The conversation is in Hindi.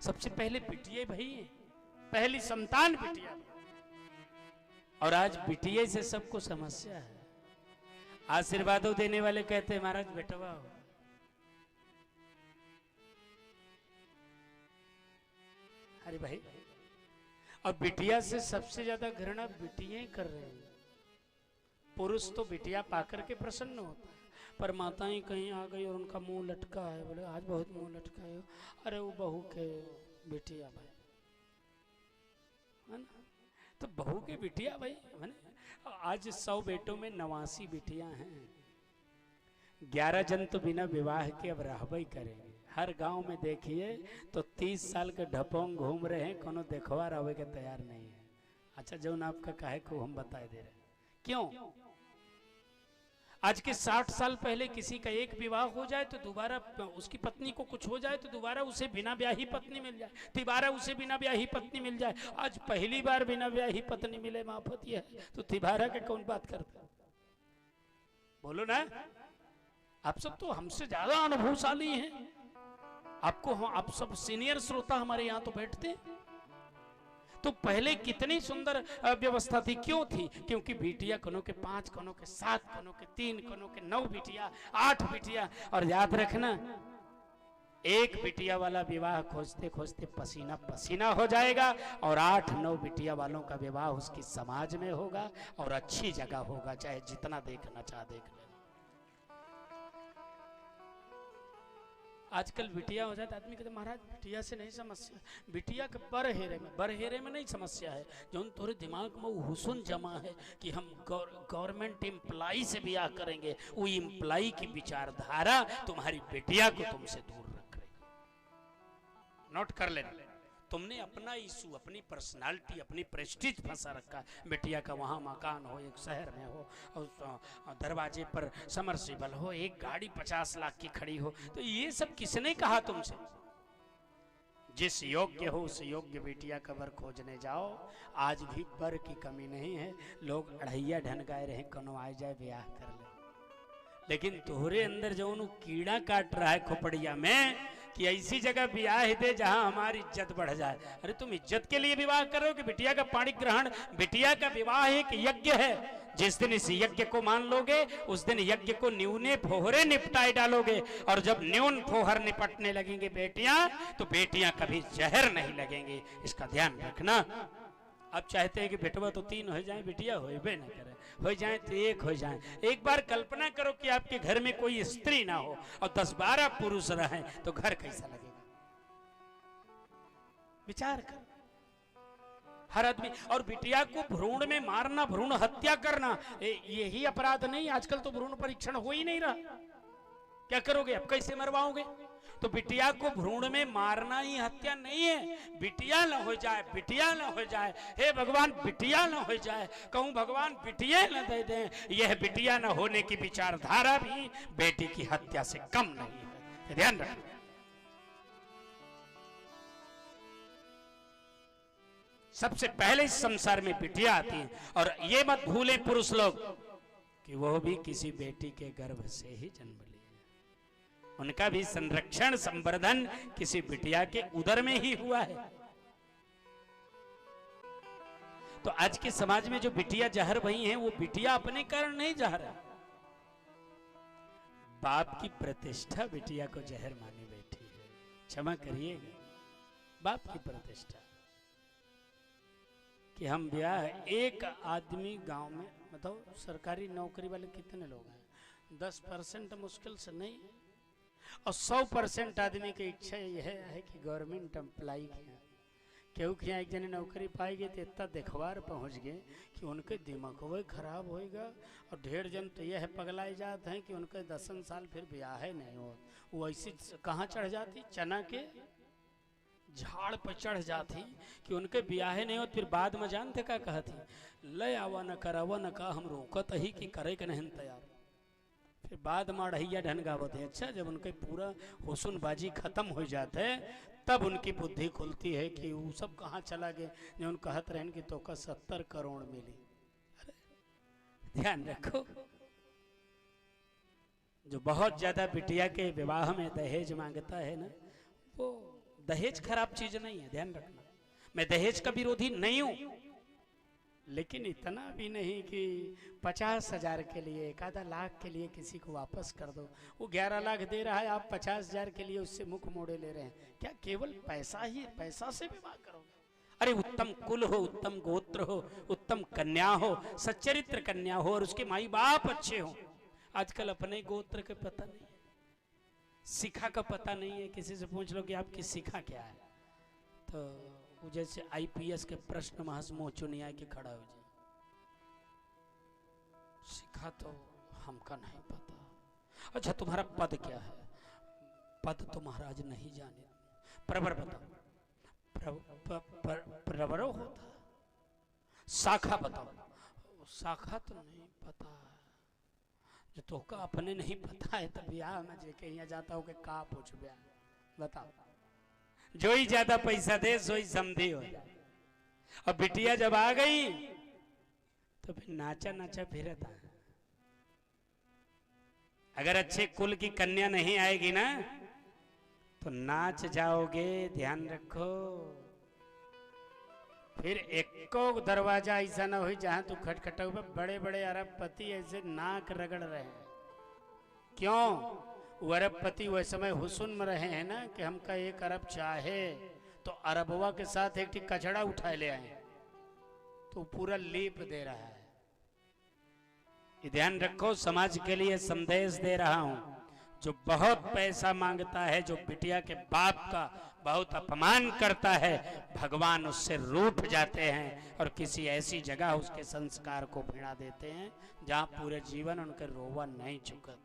सबसे पहले बिटिया भाई है, पहली संतान बिटिया। और आज बिटिया से सबको समस्या है। आशीर्वादों देने वाले कहते हैं महाराज बेटवा हो, अरे भाई, और बिटिया से सबसे ज्यादा घृणा बिटिया ही कर रहे हैं। पुरुष तो बिटिया पाकर के प्रसन्न होता है, पर माताएं कहीं आ गई और उनका मुंह लटका है, बोले आज बहुत मुंह लटका है, अरे वो बहू के बिटिया भाई, है ना। तो बहू के बिटिया भाई, है ना। आज 100 बेटों में 89 बिटियां हैं। 11 जन तो बिना विवाह के अब रहबई करेंगे। हर गांव में देखिए तो 30 साल के ढपोंग घूम रहे हैं, कोनो देखवा रहे के तैयार नहीं है। अच्छा जो ना आपका काहे को हम बता दे रहे, क्यों? आज के 60 साल पहले किसी का एक विवाह हो जाए तो दोबारा उसकी पत्नी को कुछ हो जाए तो दोबारा उसे बिना ब्याही पत्नी मिल जाए, तिबारा उसे बिना ब्याही पत्नी मिल जाए। आज पहली बार बिना ब्याही पत्नी मिले माफत यह है, तो तिबारा के कौन बात करता? बोलो ना, आप सब तो हमसे ज्यादा अनुभवशाली हैं। आपको आप सब सीनियर श्रोता हमारे यहाँ तो बैठते हैं। तो पहले कितनी सुंदर व्यवस्था थी, क्यों थी? क्योंकि बिटिया कनों के 5, कनों के 7, कनों के 3, कनों के 9 बिटिया, 8 बिटिया। और याद रखना, एक बिटिया वाला विवाह खोजते खोजते पसीना पसीना हो जाएगा, और 8-9 बिटिया वालों का विवाह उसकी समाज में होगा और अच्छी जगह होगा, चाहे जितना देखना चाह देख लेना। आजकल बिटिया हो जाए तो आदमी कहते महाराज बिटिया से नहीं समस्या, बिटिया के बरहेरे में नहीं समस्या है। जो तोरे दिमाग में वो हुस्न जमा है कि हम गवर्नमेंट एम्प्लॉई से ब्याह करेंगे, वो एम्प्लॉई की विचारधारा तुम्हारी बिटिया को तुमसे दूर रख रही। नोट कर लेना, तुमने अपना इशू, अपनी पर्सनालिटी, अपनी प्रेस्टीज फंसा रखा। बिटिया का वहाँ मकान हो, एक शहर में हो, और दरवाजे पर समरसेबल हो, एक गाड़ी 50 लाख की खड़ी हो, तो ये सब किसने कहा तुमसे? जिस योग्य हो उस योग्य बिटिया का वर खोजने जाओ। आज भी वर की कमी नहीं है, लोग अढ़ैया ढनगाए रहे, कनो आ जाए ब्याह कर ले। लेकिन तोहरे अंदर जो कीड़ा काट रहा है खोपड़िया में कि ऐसी जगह ब्याह दे जहां हमारी इज्जत बढ़ जाए। अरे तुम इज्जत के लिए विवाह करो कि बिटिया का पाणी ग्रहण? बिटिया का विवाह एक यज्ञ है। जिस दिन इस यज्ञ को मान लोगे उस दिन यज्ञ को न्यूने फोहरे निपटाए डालोगे, और जब न्यून फोहर निपटने लगेंगे बेटियां, तो बेटियां कभी जहर नहीं लगेंगी। इसका ध्यान रखना। अब चाहते हैं कि बेटवा तो 3 हो जाए, बिटिया हो बे ना करे, हो जाए तो 1 हो जाए। एक बार कल्पना करो कि आपके घर में कोई स्त्री ना हो और 10-12 पुरुष रहें, तो घर कैसा लगेगा? विचार कर। हर आदमी, और बिटिया को भ्रूण में मारना, भ्रूण हत्या करना, यही अपराध नहीं? आजकल तो भ्रूण परीक्षण हो ही नहीं रहा। क्या करोगे अब? कैसे मरवाओगे? तो बिटिया को भ्रूण में मारना ही हत्या नहीं है। बिटिया न हो जाए, बिटिया न हो जाए, हे भगवान बिटिया न हो जाए, कहूं भगवान बिटिया न दे दें, यह बिटिया न होने की विचारधारा भी बेटी की हत्या से कम नहीं है। ध्यान रखना। सबसे पहले इस संसार में बिटिया आती है, और ये मत भूलें पुरुष लोग कि वो भी किसी बेटी के गर्भ से ही जन्म लिए। उनका भी संरक्षण, संवर्धन किसी बिटिया के उदर में ही हुआ है। तो आज के समाज में जो बिटिया जहर भई हैं, वो बिटिया अपने कारण नहीं जहर है। बाप की प्रतिष्ठा बिटिया को जहर माने बैठी है। क्षमा करिएगा, बाप की प्रतिष्ठा कि हम ब्याह। एक आदमी गांव में, मतलब सरकारी नौकरी वाले कितने लोग हैं? 10% मुश्किल से नहीं, और 100% आदमी की इच्छा यह है कि गवर्नमेंट एम्प्लॉई क्योंकि एक जने नौकरी पाई गई तो इतना देखवार पहुंच गए कि उनके दिमाग वो खराब होएगा। और ढेर जन तो यह पगलाए जाते हैं कि उनके 10 साल फिर ब्याह है नहीं हो। वो ऐसी कहाँ चढ़ जाती, चना के झाड़ पर चढ़ जाती कि उनके ब्याह नहीं हो। फिर बाद में जानते क्या कहती, ले आवा न करावा न का, हम रोकत ही कि करे के नहीं तैयार। फिर बाद में अढ़ैया ढनगावत है। अच्छा, जब उनके पूरा हुस्नबाजी खत्म हो जाते तब उनकी बुद्धि खुलती है कि वो सब कहाँ चला गए जो उन कहत रहन कि तो का 70 करोड़ मिली। अरे ध्यान रखो, जो बहुत ज्यादा बिटिया के विवाह में दहेज मांगता है ना, वो दहेज खराब चीज नहीं है, ध्यान रखना। मैं दहेज का विरोधी नहीं हूं, लेकिन इतना भी नहीं कि 50,000 के लिए, 1,00,000 के लिए किसी को वापस कर दो। वो 11 लाख दे रहा है, आप 50,000 के लिए उससे मुख मोड़े ले रहे हैं। क्या केवल पैसा ही, पैसा से विवाह करोगे? अरे उत्तम कुल हो, उत्तम गोत्र हो, उत्तम कन्या हो, सच्चरित्र कन्या हो और उसके माई बाप अच्छे हो। आजकल अपने गोत्र के पता नहीं है, शिखा का पता नहीं है। किसी से पूछ लो कि आपकी शिखा क्या है, तो जैसे IPS के प्रश्न महज मुंह चुनिया के खड़ा हो जाए, शिखा तो हमका नहीं पता। अच्छा तुम्हारा पद क्या है? पद तो महाराज नहीं जाने। प्रवर बताओ। प्रवर होता। शाखा बताओ। शाखा तो नहीं पता। जो तो का अपने नहीं पता है तब ब्याह में जे के यहाँ जाता हो के का पूछ ब्याह बताओ। जो ही ज्यादा पैसा दे सो ही समझी हो। और बिटिया जब आ गई तो फिर नाचा नाचा फिरता। अगर अच्छे कुल की कन्या नहीं आएगी ना तो नाच जाओगे, ध्यान रखो। फिर एको दरवाजा ऐसा ना हो जहां तू खटखटाओगे। बड़े बड़े अरबपति ऐसे नाक रगड़ रहे हैं। क्यों? वो अरबपति वह समय हुस्न में रहे हैं ना कि हमका 1 अरब चाहे तो अरबवा के साथ एक कचड़ा उठा ले आए तो पूरा लीप दे रहा है। ये ध्यान रखो, समाज के लिए संदेश दे रहा हूं। जो बहुत पैसा मांगता है, जो बिटिया के बाप का बहुत अपमान करता है, भगवान उससे रूठ जाते हैं और किसी ऐसी जगह उसके संस्कार को भिड़ा देते हैं जहां पूरे जीवन उनके रोवा नहीं चुका।